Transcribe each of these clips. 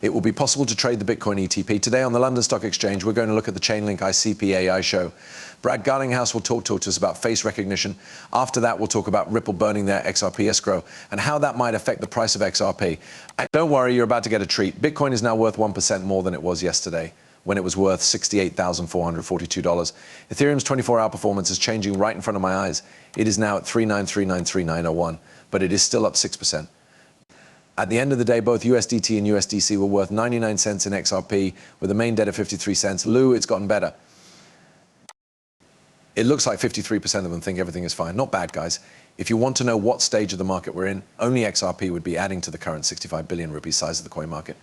it will be possible to trade the Bitcoin ETP. Today on the London Stock Exchange, we're going to look at the Chainlink ICP AI show. Brad Garlinghouse will talk to us about face recognition. After that, we'll talk about Ripple burning their XRP escrow and how that might affect the price of XRP. And don't worry, you're about to get a treat. Bitcoin is now worth 1% more than it was yesterday, when it was worth $68,442. Ethereum's 24-hour performance is changing right in front of my eyes. It is now at 39393901, but it is still up 6%. At the end of the day, both USDT and USDC were worth 99 cents in XRP, with the main debt of 53 cents. Lou, it's gotten better. It looks like 53% of them think everything is fine. Not bad, guys. If you want to know what stage of the market we're in, only XRP would be adding to the current 65 billion rupee size of the coin market.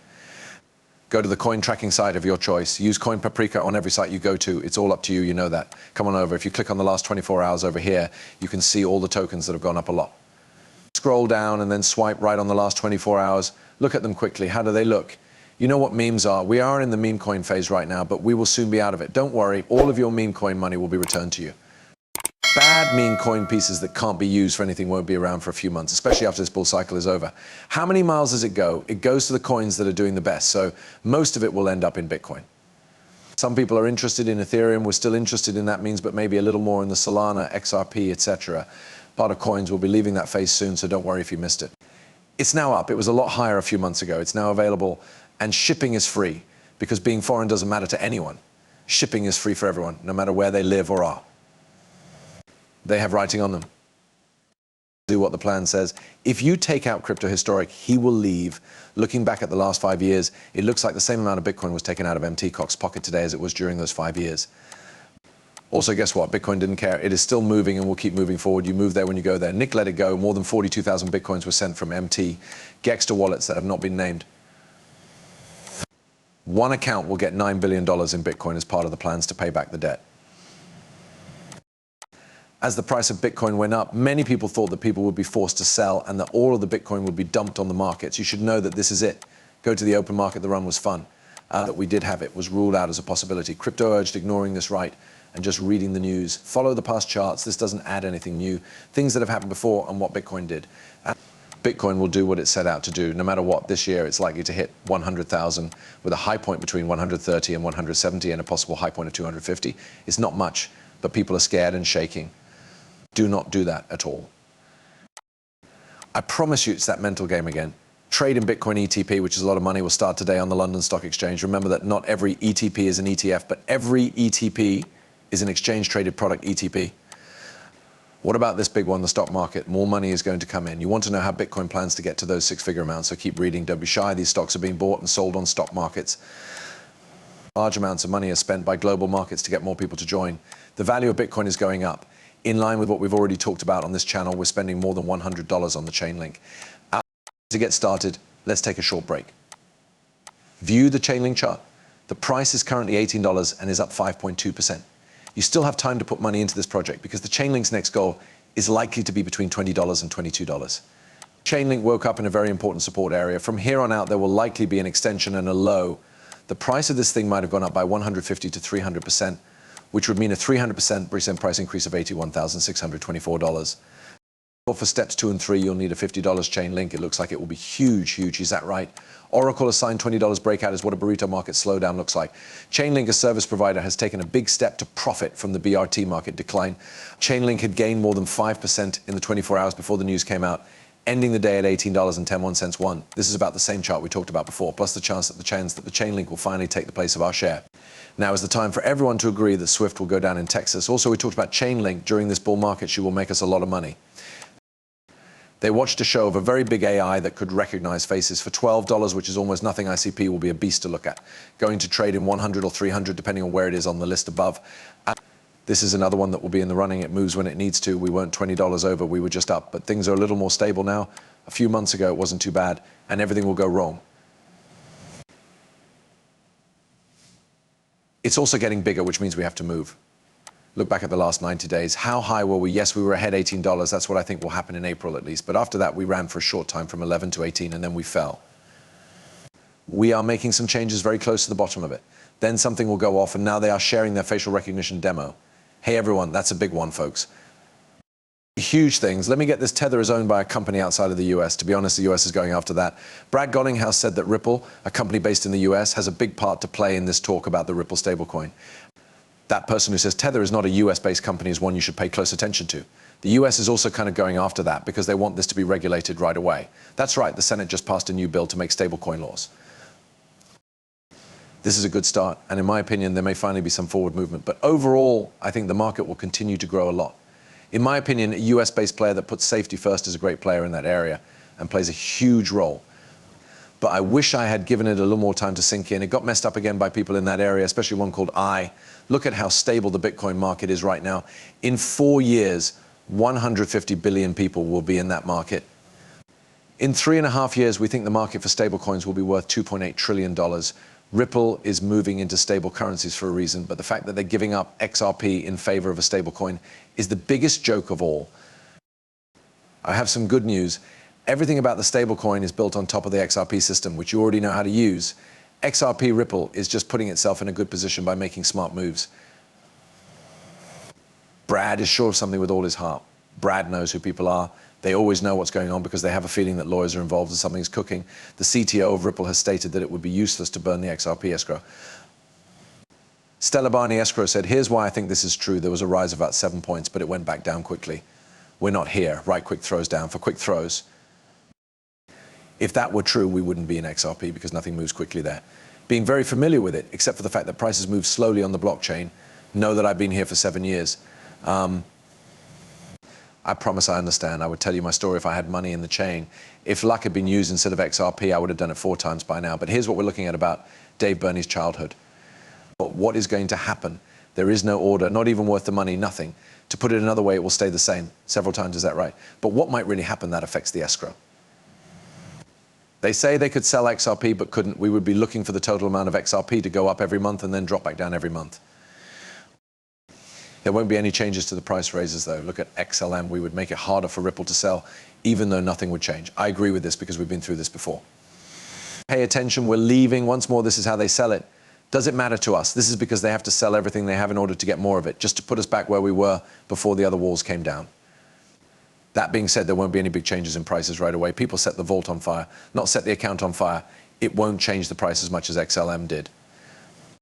Go to the coin tracking site of your choice. Use Coin Paprika on every site you go to. It's all up to you, you know that. Come on over. If you click on the last 24 hours over here, you can see all the tokens that have gone up a lot. Scroll down and then swipe right on the last 24 hours. Look at them quickly. How do they look? You know what memes are. We are in the meme coin phase right now, but we will soon be out of it. Don't worry, all of your meme coin money will be returned to you. Bad meme coin pieces that can't be used for anything won't be around for a few months, especially after this bull cycle is over. How many miles does it go? It goes to the coins that are doing the best, so most of it will end up in Bitcoin. Some people are interested in Ethereum. We're still interested in that means, but maybe a little more in the Solana, XRP, etc. Part of coins will be leaving that phase soon, so don't worry if you missed it. It's now up. It was a lot higher a few months ago. It's now available, and shipping is free, because being foreign doesn't matter to anyone. Shipping is free for everyone, no matter where they live or are. They have writing on them. Do what the plan says. If you take out crypto historic, he will leave. Looking back at the last 5 years, it looks like the same amount of Bitcoin was taken out of MT Cox's pocket today as it was during those 5 years. Also, guess what? Bitcoin didn't care. It is still moving and will keep moving forward. You move there when you go there. Nick let it go. More than 42,000 Bitcoins were sent from MT Gexter wallets that have not been named. One account will get $9 billion in Bitcoin as part of the plans to pay back the debt. As the price of Bitcoin went up, many people thought that people would be forced to sell and that all of the Bitcoin would be dumped on the markets. You should know that this is it. Go to the open market, the run was fun. That we did have it was ruled out as a possibility. Crypto urged ignoring this right and just reading the news. Follow the past charts. This doesn't add anything new. Things that have happened before and what Bitcoin did. Bitcoin will do what it set out to do. No matter what, this year it's likely to hit 100,000 with a high point between 130 and 170 and a possible high point of 250. It's not much, but people are scared and shaking. Do not do that at all. I promise you it's that mental game again. Trade in Bitcoin ETP, which is a lot of money, will start today on the London Stock Exchange. Remember that not every ETP is an ETF, but every ETP is an exchange-traded product ETP. What about this big one, the stock market? More money is going to come in. You want to know how Bitcoin plans to get to those six-figure amounts, so keep reading. Don't be shy. These stocks are being bought and sold on stock markets. Large amounts of money are spent by global markets to get more people to join. The value of Bitcoin is going up. In line with what we've already talked about on this channel, we're spending more than $100 on the Chainlink. To get started, let's take a short break. View the Chainlink chart. The price is currently $18 and is up 5.2%. You still have time to put money into this project because the Chainlink's next goal is likely to be between $20 and $22. Chainlink woke up in a very important support area. From here on out, there will likely be an extension and a low. The price of this thing might have gone up by 150 to 300%. Which would mean a 300% price increase of $81,624. For steps 2 and 3, you'll need a $50 Chainlink. It looks like it will be huge, huge. Is that right? Oracle assigned $20 breakout is what a burrito market slowdown looks like. Chainlink, a service provider, has taken a big step to profit from the BRT market decline. Chainlink had gained more than 5% in the 24 hours before the news came out, ending the day at $18.10 won. This is about the same chart we talked about before, plus the chance that the Chainlink will finally take the place of our share. Now is the time for everyone to agree that Swift will go down in Texas. Also, we talked about Chainlink. During this bull market, she will make us a lot of money. They watched a show of a very big AI that could recognize faces for $12, which is almost nothing. ICP will be a beast to look at. Going to trade in 100 or 300, depending on where it is on the list above. This is another one that will be in the running. It moves when it needs to. We weren't $20 over. We were just up. But things are a little more stable now. A few months ago, it wasn't too bad. And everything will go wrong. It's also getting bigger, which means we have to move. Look back at the last 90 days. How high were we? Yes, we were ahead $18. That's what I think will happen in April at least. But after that, we ran for a short time from 11 to 18, and then we fell. We are making some changes very close to the bottom of it. Then something will go off, and now they are sharing their facial recognition demo. Hey, everyone, that's a big one, folks. huge things. Let me get this. Tether is owned by a company outside of the US. To be honest, the US is going after that. Brad Gollinghouse said that Ripple, a company based in the US, has a big part to play in this talk about the Ripple stablecoin. That person who says Tether is not a US-based company is one you should pay close attention to. The US is also kind of going after that because they want this to be regulated right away. That's right, the Senate just passed a new bill to make stablecoin laws. This is a good start, and in my opinion, there may finally be some forward movement. But overall, I think the market will continue to grow a lot. In my opinion, a US-based player that puts safety first is a great player in that area and plays a huge role. But I wish I had given it a little more time to sink in. It got messed up again by people in that area, especially one called I. Look at how stable the Bitcoin market is right now. In 4 years, 150 billion people will be in that market. In 3.5 years, we think the market for stablecoins will be worth $2.8 trillion. Ripple is moving into stable currencies for a reason, but the fact that they're giving up XRP in favor of a stablecoin is the biggest joke of all. I have some good news. Everything about the stablecoin is built on top of the XRP system, which you already know how to use. XRP Ripple is just putting itself in a good position by making smart moves. Brad is sure of something with all his heart. Brad knows who people are. They always know what's going on because they have a feeling that lawyers are involved and something's cooking. The CTO of Ripple has stated that it would be useless to burn the XRP escrow. Stella Barney Escrow said, here's why I think this is true. There was a rise of about 7 points, but it went back down quickly. We're not here. Right, quick throws down. For quick throws, if that were true, we wouldn't be in XRP because nothing moves quickly there. Being very familiar with it, except for the fact that prices move slowly on the blockchain, know that I've been here for 7 years. I promise I understand. I would tell you my story if I had money in the chain. If luck had been used instead of XRP, I would have done it 4 times by now. But here's what we're looking at about Dave Burney's childhood. But what is going to happen? There is no order, not even worth the money, nothing. To put it another way, it will stay the same. Several times, is that right? But what might really happen that affects the escrow? They say they could sell XRP but couldn't. We would be looking for the total amount of XRP to go up every month and then drop back down every month. There won't be any changes to the price raises, though. Look at XLM. We would make it harder for Ripple to sell, even though nothing would change. I agree with this because we've been through this before. Pay attention. We're leaving. Once more, this is how they sell it. Does it matter to us? This is because they have to sell everything they have in order to get more of it, just to put us back where we were before the other walls came down. That being said, there won't be any big changes in prices right away. People set the vault on fire, not set the account on fire. It won't change the price as much as XLM did.